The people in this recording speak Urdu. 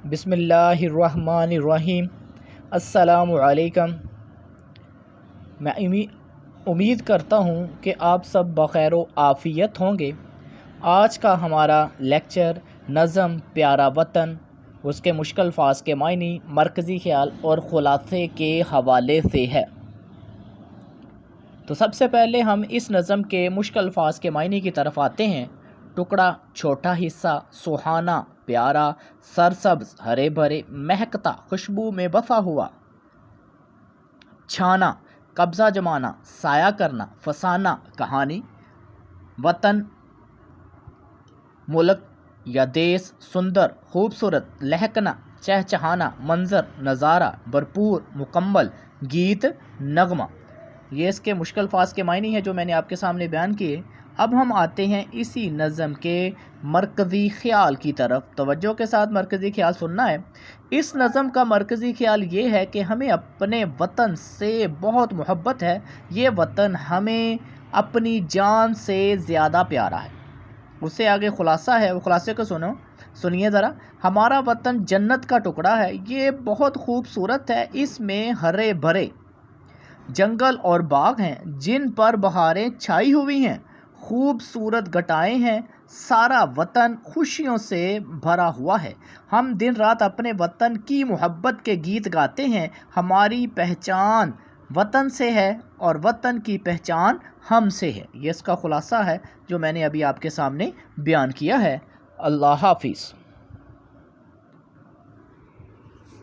بسم اللہ الرحمن الرحیم۔ السلام علیکم۔ میں امید کرتا ہوں کہ آپ سب بخیر و عافیت ہوں گے۔ آج کا ہمارا لیکچر نظم پیارا وطن، اس کے مشکل الفاظ کے معنی، مرکزی خیال اور خلاصے کے حوالے سے ہے۔ تو سب سے پہلے ہم اس نظم کے مشکل الفاظ کے معنی کی طرف آتے ہیں۔ ٹکڑا چھوٹا حصہ، سہانا پیارا، سرسبز ہرے بھرے، مہکتا خوشبو میں بسا ہوا۔ چھانا قبضہ جمانا، سایہ کرنا، فسانہ کہانی۔ وطن ملک یا دیس، سندر خوبصورت، لہکنا چہچہانا، منظر نظارہ، بھرپور مکمل، گیت نغمہ۔ یہ اس کے مشکل الفاظ کے معنی ہیں جو میں نے آپ کے سامنے بیان کیے۔ اب ہم آتے ہیں اسی نظم کے مرکزی خیال کی طرف۔ توجہ کے ساتھ مرکزی خیال سننا ہے۔ اس نظم کا مرکزی خیال یہ ہے کہ ہمیں اپنے وطن سے بہت محبت ہے۔ یہ وطن ہمیں اپنی جان سے زیادہ پیارا ہے۔ اس سے آگے خلاصہ ہے، وہ خلاصے کو سنیے ذرا۔ ہمارا وطن جنت کا ٹکڑا ہے، یہ بہت خوبصورت ہے۔ اس میں ہرے بھرے جنگل اور باغ ہیں جن پر بہاریں چھائی ہوئی ہیں، خوبصورت گھٹائیں ہیں، سارا وطن خوشیوں سے بھرا ہوا ہے۔ ہم دن رات اپنے وطن کی محبت کے گیت گاتے ہیں۔ ہماری پہچان وطن سے ہے اور وطن کی پہچان ہم سے ہے۔ یہ اس کا خلاصہ ہے جو میں نے ابھی آپ کے سامنے بیان کیا ہے۔ اللہ حافظ۔